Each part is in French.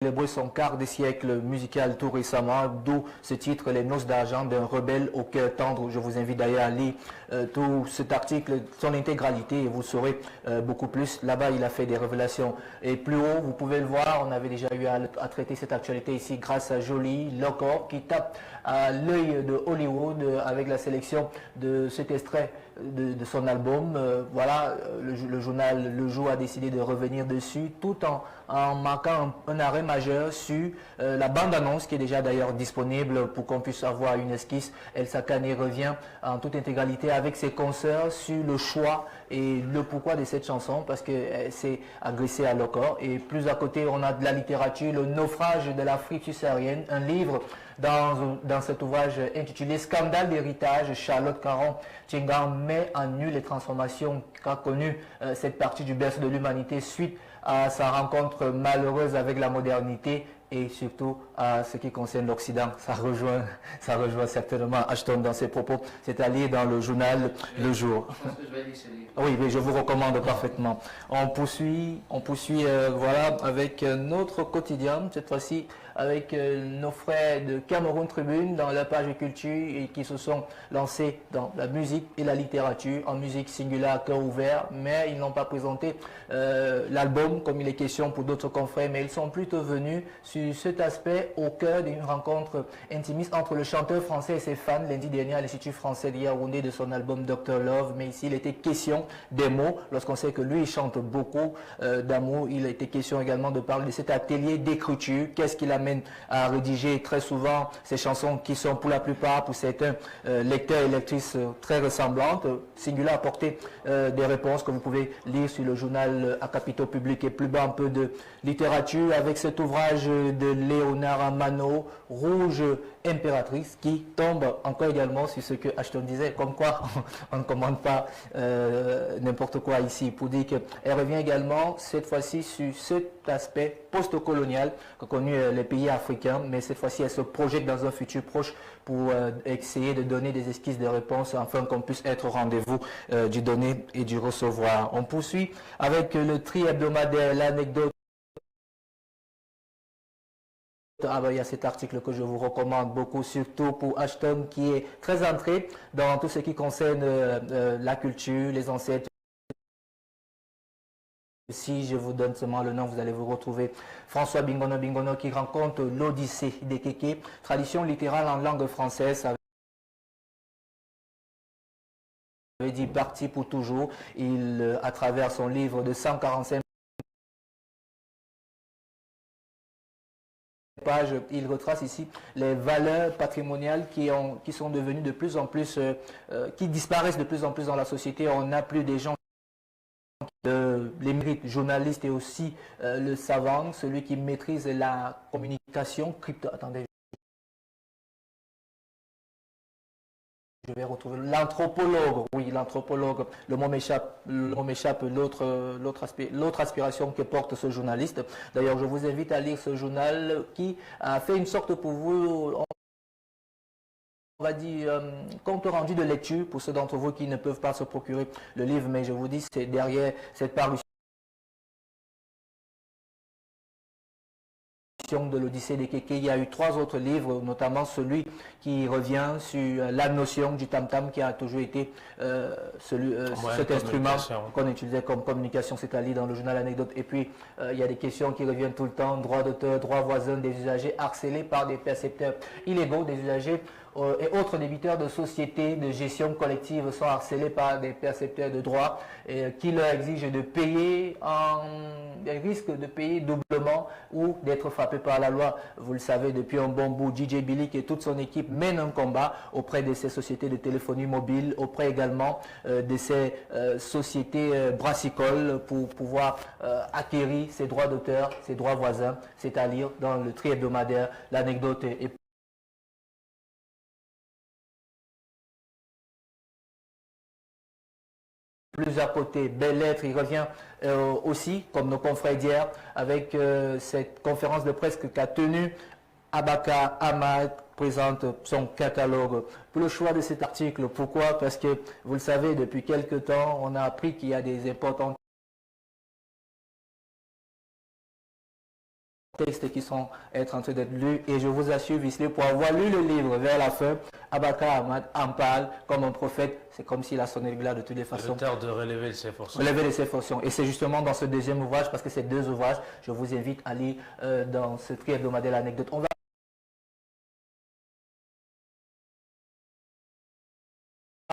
célébré son quart de siècle musical tout récemment, d'où ce titre, Les Noces d'argent d'un rebelle au cœur tendre. Je vous invite d'ailleurs à lire tout cet article, son intégralité, et vous saurez beaucoup plus. Là-bas, il a fait des révélations. Et plus haut, vous pouvez le voir, on avait déjà eu à traiter cette actualité ici grâce à Jolie Locor qui tape à l'œil de Hollywood avec la sélection de cet extrait de son album. Voilà, le journal Le Jour a décidé de revenir dessus tout en marquant un arrêt majeur sur la bande-annonce qui est déjà d'ailleurs disponible pour qu'on puisse avoir une esquisse. Elsa Kane revient en toute intégralité avec ses consoeurs sur le choix et le pourquoi de cette chanson parce qu'elle s'est agressée à Locor. Et plus à côté, on a de la littérature, Le naufrage de l'Afrique subsaharienne, un livre dans cet ouvrage intitulé Scandale d'héritage. Charlotte Caron-Tchengan met en nu les transformations qu'a connues cette partie du berceau de l'humanité suite à sa rencontre malheureuse avec la modernité et surtout à ce qui concerne l'Occident. Ça rejoint certainement Ashton dans ses propos, c'est-à-dire dans le journal Le Jour. Je pense que je vais lire ce livre. Oui, mais je vous recommande parfaitement. On poursuit voilà, avec notre quotidien, cette fois-ci avec nos frères de Cameroun Tribune dans la page culture et qui se sont lancés dans la musique et la littérature, en musique singulière à cœur ouvert, mais ils n'ont pas présenté l'album comme il est question pour d'autres confrères, mais ils sont plutôt venus sur cet aspect au cœur d'une rencontre intimiste entre le chanteur français et ses fans lundi dernier à l'Institut français de Yaoundé de son album Dr Love, mais ici il était question des mots, lorsqu'on sait que lui il chante beaucoup d'amour, il a été question également de parler de cet atelier d'écriture, qu'est-ce qui l'amène à rédiger très souvent ces chansons qui sont pour la plupart, pour certains lecteurs et lectrices très ressemblantes. Singular a apporté des réponses que vous pouvez lire sur le journal à capitaux publics et plus bas un peu de littérature avec cet ouvrage de Léonard Amano, Rouge impératrice, qui tombe encore également sur ce que Ashton disait, comme quoi on ne commande pas n'importe quoi ici, pour dire qu'elle revient également cette fois-ci sur cet aspect post-colonial qu'a connu les pays africains, mais cette fois-ci elle se projette dans un futur proche pour essayer de donner des esquisses de réponses afin qu'on puisse être au rendez-vous du donner et du recevoir. On poursuit avec le tri hebdomadaire, l'anecdote. Ah ben, il y a cet article que je vous recommande beaucoup, surtout pour Ashton qui est très entré dans tout ce qui concerne la culture, les ancêtres. Si je vous donne seulement le nom, vous allez vous retrouver François Bingono qui rencontre l'Odyssée des Kékés, tradition littérale en langue française. Ça veut dire parti pour toujours. Il, à travers son livre de 145 pages, il retrace ici les valeurs patrimoniales qui sont devenues de plus en plus, qui disparaissent de plus en plus dans la société. On n'a plus des gens les mérites, journalistes et aussi le savant, celui qui maîtrise la communication crypto. Attendez, je vais retrouver l'anthropologue. Oui, l'anthropologue. Le mot m'échappe. L'autre aspiration que porte ce journaliste. D'ailleurs, je vous invite à lire ce journal qui a fait une sorte pour vous. On va dire, compte rendu de lecture pour ceux d'entre vous qui ne peuvent pas se procurer le livre, mais je vous dis, c'est derrière cette parution de l'Odyssée des Kékés, il y a eu 3 autres livres, notamment celui qui revient sur la notion du tam-tam qui a toujours été cet instrument qu'on utilisait comme communication, c'est-à-dire dans le journal Anecdote. Et puis, il y a des questions qui reviennent tout le temps, droit d'auteur, droit voisin des usagers harcelés par des percepteurs illégaux, des usagers et autres débiteurs de sociétés de gestion collective sont harcelés par des percepteurs de droits qui leur exigent de payer, des risques de payer doublement ou d'être frappés par la loi. Vous le savez, depuis un bon bout, DJ Billy et toute son équipe mènent un combat auprès de ces sociétés de téléphonie mobile, auprès également de ces sociétés brassicoles pour pouvoir acquérir ces droits d'auteur, ces droits voisins, c'est-à-dire dans le tri hebdomadaire, l'anecdote et plus à côté. Belle lettre, il revient aussi, comme nos confrères d'hier, avec cette conférence de presse qu'a tenue Abaka Ahmad, présente son catalogue. Pour le choix de cet article, pourquoi? Parce que, vous le savez, depuis quelque temps, on a appris qu'il y a des importantes textes qui sont en train d'être lus. Et je vous assure, Wesley, pour avoir lu le livre vers la fin, Abaka Ahmad en parle comme un prophète. C'est comme s'il a sonné le glas de toutes les façons. L'auteur de Relever ses fonctions. Relever les ses fonctions. Et c'est justement dans ce deuxième ouvrage, parce que c'est deux ouvrages, je vous invite à lire dans ce tri-hebdomadaire l'anecdote. On va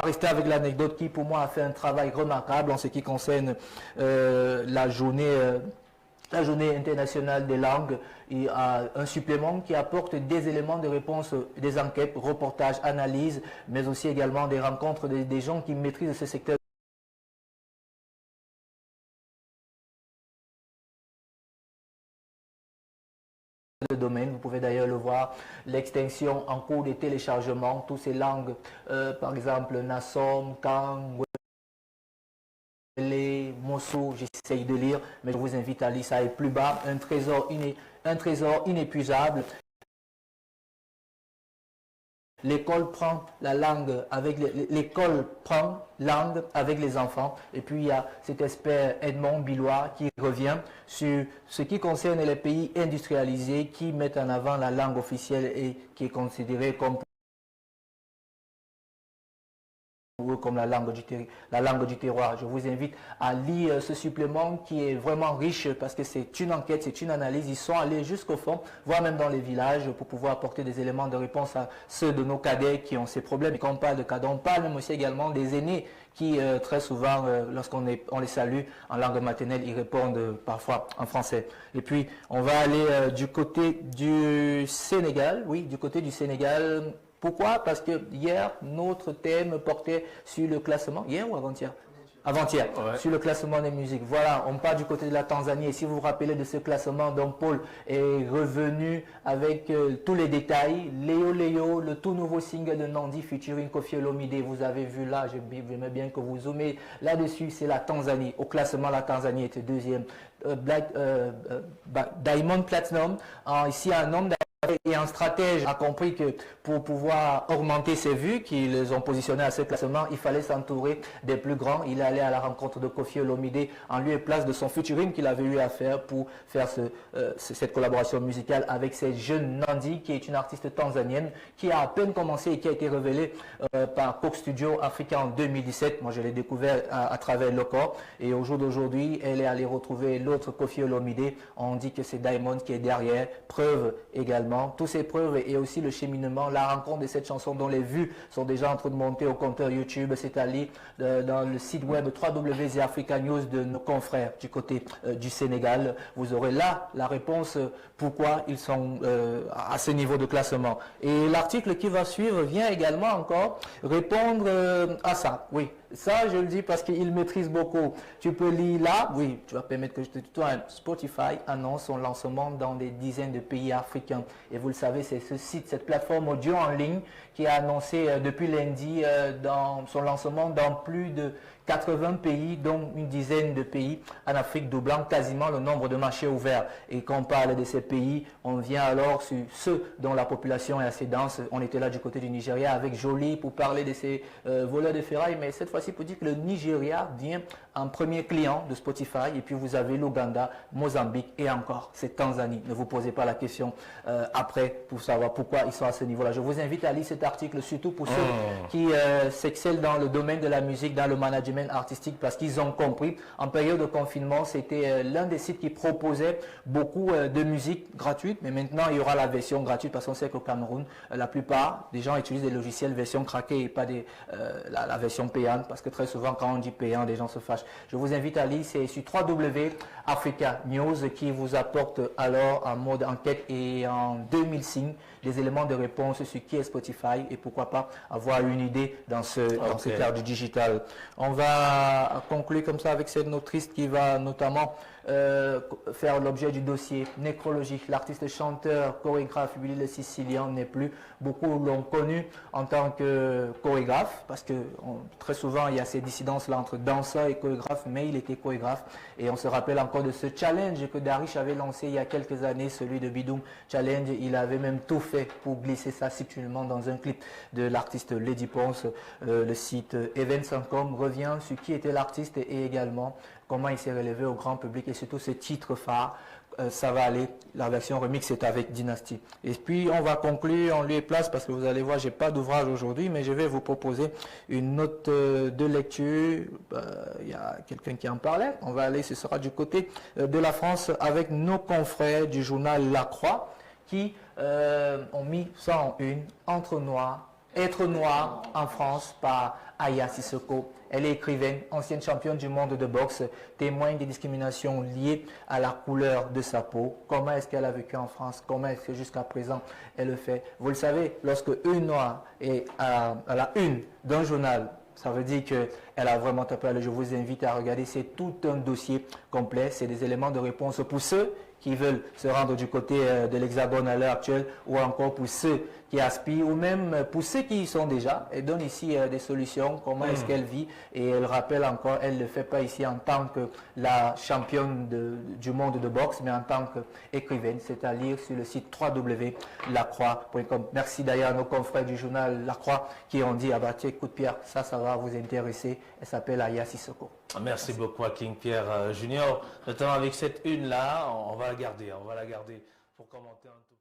rester avec l'anecdote qui, pour moi, a fait un travail remarquable en ce qui concerne la journée internationale des langues. Il y a un supplément qui apporte des éléments de réponse, des enquêtes, reportages, analyses, mais aussi également des rencontres des gens qui maîtrisent ce secteur. Domaine. Vous pouvez d'ailleurs le voir, l'extinction en cours de téléchargement, toutes ces langues, par exemple Nassom, Kang, les Mosso, j'essaye de lire, mais je vous invite à lire ça, et plus bas, un trésor inépuisable. L'école prend la langue avec l'école prend langue avec les enfants. Et puis il y a cet expert Edmond Billois qui revient sur ce qui concerne les pays industrialisés qui mettent en avant la langue officielle et qui est considérée comme la langue du terroir. Je vous invite à lire ce supplément qui est vraiment riche parce que c'est une enquête, c'est une analyse. Ils sont allés jusqu'au fond, voire même dans les villages pour pouvoir apporter des éléments de réponse à ceux de nos cadets qui ont ces problèmes. Et quand on parle de cadets, on parle même aussi également des aînés qui très souvent, lorsqu'on les salue en langue maternelle, ils répondent parfois en français. Et puis, on va aller du côté du Sénégal. Oui, du côté du Sénégal. Pourquoi? Parce que hier, notre thème portait sur le classement. Hier ou avant-hier? Avant-hier, ouais. Sur le classement des musiques. Voilà, on part du côté de la Tanzanie. Et si vous vous rappelez de ce classement, donc Paul est revenu avec tous les détails. Léo Léo, le tout nouveau single de Nandi featuring Koffi Olomide. Vous avez vu là, j'aimerais bien que vous zoomez là-dessus. C'est la Tanzanie. Au classement, la Tanzanie était deuxième. Diamond Platinum. Ici, un homme et un stratège a compris que pour pouvoir augmenter ses vues, qu'ils ont positionné à ce classement, il fallait s'entourer des plus grands. Il est allé à la rencontre de Koffi Olomide en lieu et place de son featuring qu'il avait eu à faire pour faire cette collaboration musicale avec cette jeune Nandi, qui est une artiste tanzanienne, qui a à peine commencé et qui a été révélée par Coke Studio Africa en 2017. Moi, je l'ai découvert à travers le corps. Et au jour d'aujourd'hui, elle est allée retrouver l'autre Koffi Olomide. On dit que c'est Diamond qui est derrière. Preuve également. Toutes ces preuves et aussi le cheminement, la rencontre de cette chanson dont les vues sont déjà en train de monter au compteur YouTube, c'est-à-dire dans le site web www.africa News de nos confrères du côté du Sénégal. Vous aurez là la réponse pourquoi ils sont à ce niveau de classement. Et l'article qui va suivre vient également encore répondre à ça. Oui, ça je le dis parce qu'il maîtrise beaucoup. Tu peux lire là, oui, tu vas permettre que je te tutoie. Spotify annonce son lancement dans des dizaines de pays africains. Et vous le savez, c'est ce site, cette plateforme audio en ligne qui a annoncé depuis lundi dans son lancement dans plus de 80 pays, dont une dizaine de pays en Afrique, doublant quasiment le nombre de marchés ouverts. Et quand on parle de ces pays, on vient alors sur ceux dont la population est assez dense. On était là du côté du Nigeria avec Jolie pour parler de ces voleurs de ferraille, mais cette fois-ci pour dire que le Nigeria vient en premier client de Spotify. Et puis vous avez l'Ouganda, Mozambique et encore, c'est Tanzanie. Ne vous posez pas la question après pour savoir pourquoi ils sont à ce niveau-là. Je vous invite à lire cet article, surtout pour ceux qui s'excellent dans le domaine de la musique, dans le management artistique, parce qu'ils ont compris. En période de confinement, c'était l'un des sites qui proposait beaucoup de musique gratuite, mais maintenant il y aura la version gratuite parce qu'on sait qu'au Cameroun, la plupart des gens utilisent des logiciels version craquée et pas la version payante, parce que très souvent quand on dit payant, des gens se fâchent. Je vous invite à lire, c'est sur www.africa News qui vous apporte alors en mode enquête et en 2000 signes des éléments de réponse sur qui est Spotify et pourquoi pas avoir une idée dans ce cadre du digital. On va conclure comme ça avec cette notrice qui va notamment faire l'objet du dossier nécrologique. L'artiste chanteur, chorégraphe Willy le Sicilien n'est plus. Beaucoup l'ont connu en tant que chorégraphe parce que très souvent il y a ces dissidences-là entre danseur et chorégraphe, mais il était chorégraphe et on se rappelle encore de ce challenge que Darish avait lancé il y a quelques années, celui de Bidoum Challenge. Il avait même tout fait pour glisser ça subtilement dans un clip de l'artiste Lady Ponce. Le site events.com revient bien sur qui était l'artiste et également comment il s'est relevé au grand public et surtout ce titre phare. Ça va aller, la version remix est avec Dynasty. Et puis on va conclure en lieu et place parce que vous allez voir, j'ai pas d'ouvrage aujourd'hui, mais je vais vous proposer une note de lecture. Il y a quelqu'un qui en parlait. On va aller, ce sera du côté de la France avec nos confrères du journal La Croix qui ont mis ça en une, entre noirs. Être noir en France par Aya Sissoko. Elle est écrivaine, ancienne championne du monde de boxe, témoigne des discriminations liées à la couleur de sa peau. Comment est-ce qu'elle a vécu en France? Comment est-ce que jusqu'à présent elle le fait? Vous le savez, lorsque une noire est à la une d'un journal, ça veut dire qu'elle a vraiment tapé. Je vous invite à regarder, c'est tout un dossier complet. C'est des éléments de réponse pour ceux qui veulent se rendre du côté de l'Hexagone à l'heure actuelle ou encore pour ceux qui aspirent ou même pour ceux qui y sont déjà. Elle donne ici des solutions, comment est-ce qu'elle vit et elle rappelle encore, elle ne le fait pas ici en tant que la championne du monde de boxe mais en tant qu'écrivaine, c'est à lire sur le site www.lacroix.com. Merci d'ailleurs à nos confrères du journal La Croix qui ont dit, ah bah tiens, écoute Pierre, ça va vous intéresser. Elle s'appelle Aya Sissoko. Merci beaucoup à King Pierre Junior, notamment avec cette une-là, on va la garder pour commenter un peu.